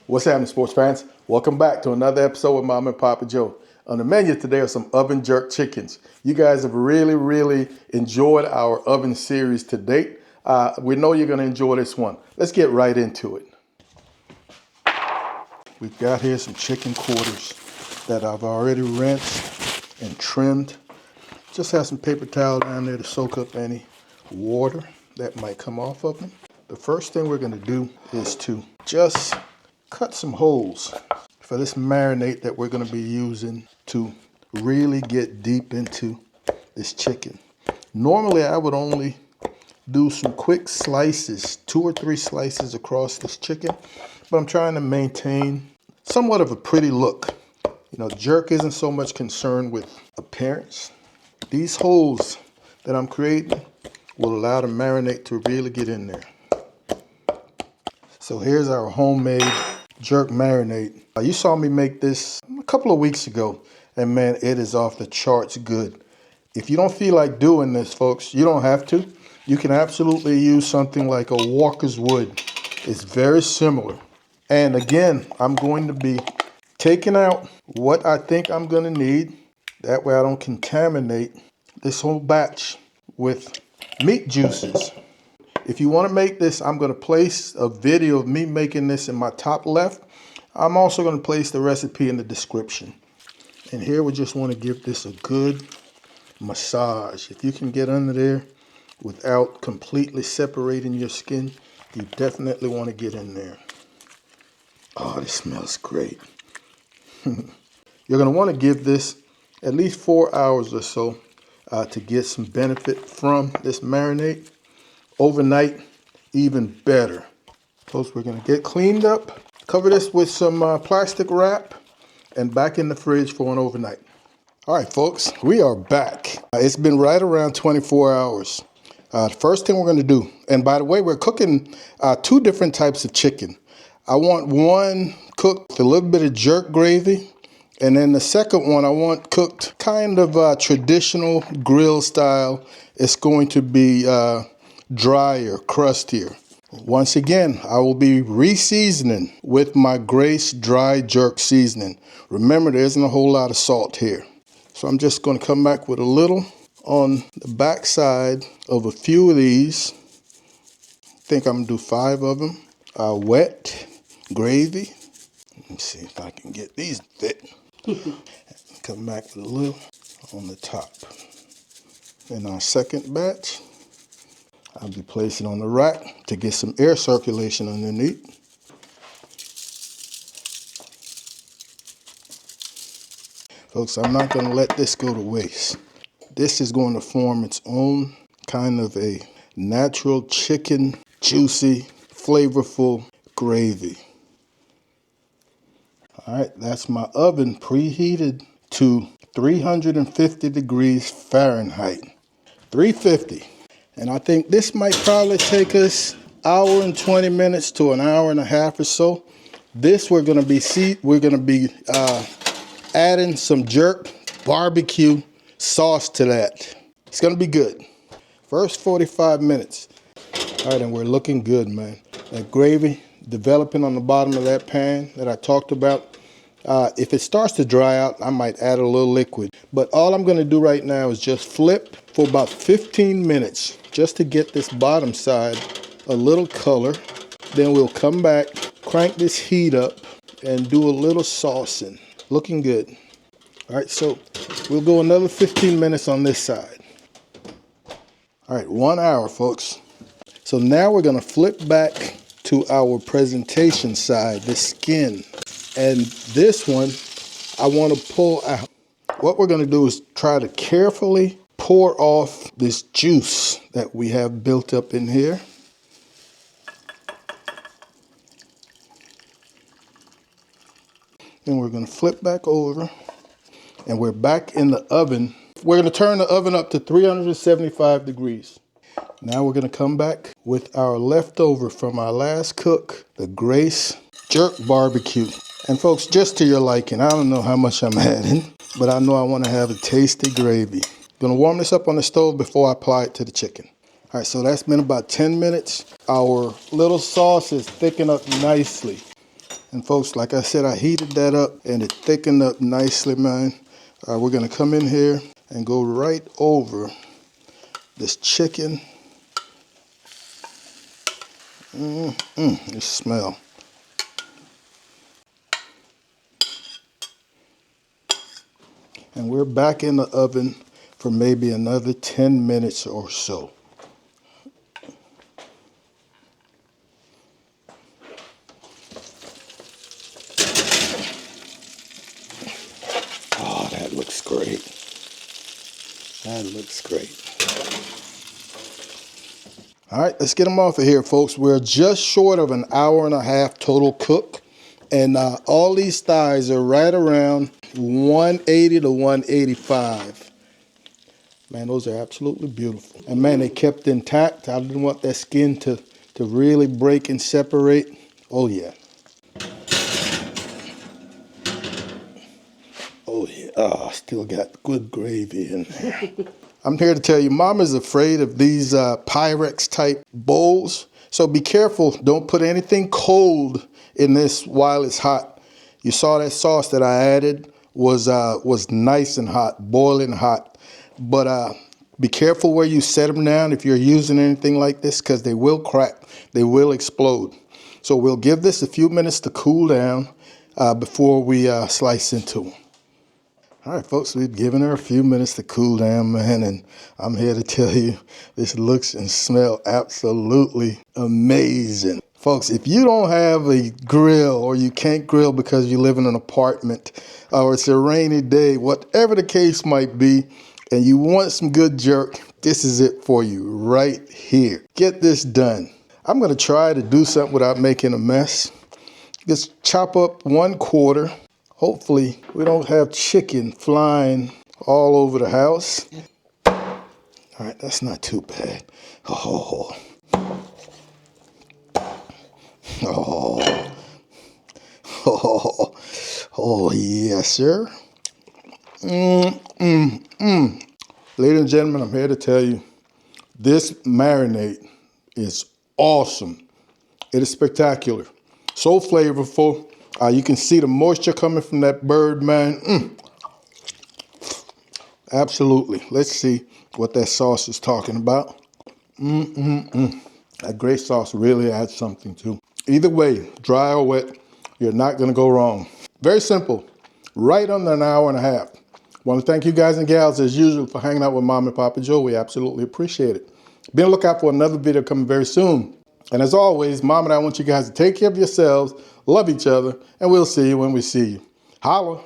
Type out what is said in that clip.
What's happening, sports fans? Welcome back to another episode with Mom and Papa Joe. On the menu today are some oven jerk chickens. You guys have really enjoyed our oven series to date. We know you're going to enjoy this one. Let's get right into it. We've got here some chicken quarters that I've already rinsed and trimmed. Just have some paper towel down there to soak up any water that might come off of them. The first thing we're going to do is to just cut some holes for this marinade that we're going to be using to really get deep into this chicken. Normally I would only do some quick slices, 2 or 3 slices across this chicken, but I'm trying to maintain somewhat of a pretty look. You know, jerk isn't so much concerned with appearance. These holes that I'm creating will allow the marinade to really get in there. So here's our homemade jerk marinade. You saw me make this a couple of weeks ago, and man, it is off the charts good. If you don't feel like doing this, folks, you don't have to. You can absolutely use something like a Walker's wood. It's very similar. And again, I'm going to be taking out what I think I'm going to need. That way I don't contaminate this whole batch with meat juices. If you want to make this, I'm going to place a video of me making this in my top left. I'm also going to place the recipe in the description. And here we just want to give this a good massage. If you can get under there without completely separating your skin, you definitely want to get in there. Oh, this smells great. You're going to want to give this at least 4 hours or so to get some benefit from this marinade. Overnight, even better. Folks, we're going to get cleaned up, cover this with some plastic wrap, and back in the fridge for an overnight. All right, folks, we are back. It's been right around 24 hours. The first thing we're going to do, and by the way, we're cooking 2 different types of chicken. I want one cooked with a little bit of jerk gravy, and then the second one I want cooked kind of traditional grill style. It's going to be drier, crustier. Once again, I will be re-seasoning with my Grace dry jerk seasoning. Remember, there isn't a whole lot of salt here. So I'm just going to come back with a little on the back side of a few of these. I think I'm going to do 5 of them. Wet gravy. Let me see if I can get these fit. Come back with a little on the top. And our second batch, I'll be placing on the rack to get some air circulation underneath. Folks, I'm not going to let this go to waste. This is going to form its own kind of a natural chicken, juicy, flavorful gravy. All right, that's my oven preheated to 350 degrees Fahrenheit. 350. And I think this might probably take us 1 hour and 20 minutes to 1 hour and a half or so. This we're going to be adding some jerk barbecue sauce to that. It's going to be good. First 45 minutes. All right, and we're looking good, man. That gravy developing on the bottom of that pan that I talked about. If it starts to dry out, I might add a little liquid. But all I'm going to do right now is just flip for about 15 minutes just to get this bottom side a little color. Then we'll come back, crank this heat up, and do a little saucing. Looking good. All right, so we'll go another 15 minutes on this side. All right, 1 hour, folks. So now we're going to flip back to our presentation side, the skin. And this one, I want to pull out. What we're going to do is try to carefully pour off this juice that we have built up in here. Then we're going to flip back over, and we're back in the oven. We're going to turn the oven up to 375 degrees. Now we're going to come back with our leftover from our last cook, the Grace jerk barbecue. And folks, just to your liking, I don't know how much I'm adding, but I know I want to have a tasty gravy. Going to warm this up on the stove before I apply it to the chicken. All right, so that's been about 10 minutes. Our little sauce is thickened up nicely. And folks, like I said, I heated that up and it thickened up nicely, man. We're gonna come in here and go right over this chicken. This smell. And we're back in the oven for maybe another 10 minutes or so. Oh, that looks great. That looks great. All right, let's get them off of here, folks. We're just short of an hour and a half total cook. And all these thighs are right around 180 to 185. Man, those are absolutely beautiful. And man, they kept intact. I didn't want that skin to really break and separate. Oh yeah. Oh yeah. Oh, still got good gravy in there. I'm here to tell you, Mama's afraid of these Pyrex type bowls. So be careful. Don't put anything cold in this while it's hot. You saw that sauce that I added was nice and hot, boiling hot. But be careful where you set them down if you're using anything like this, because they will crack. They will explode. So we'll give this a few minutes to cool down before we slice into them. All right, folks, we've given her a few minutes to cool down, man, and I'm here to tell you this looks and smells absolutely amazing. Folks, if you don't have a grill or you can't grill because you live in an apartment or it's a rainy day, whatever the case might be, and you want some good jerk, this is it for you right here. Get this done. I'm going to try to do something without making a mess. Just chop up 1/4. Hopefully, we don't have chicken flying all over the house. All right, that's not too bad. Oh, oh, oh, oh, yes, sir. Ladies and gentlemen, I'm here to tell you, this marinade is awesome. It is spectacular. So flavorful. You can see the moisture coming from that bird, man. Absolutely. Let's see what that sauce is talking about. That gray sauce really adds something too. Either way, dry or wet, you're not going to go wrong. Very simple. Right under an hour and a half. Want to thank you guys and gals as usual for hanging out with Mom and Papa Joe. We absolutely appreciate it. Be on the lookout for another video coming very soon. And as always, Mom and I want you guys to take care of yourselves, love each other, and we'll see you when we see you. Holla.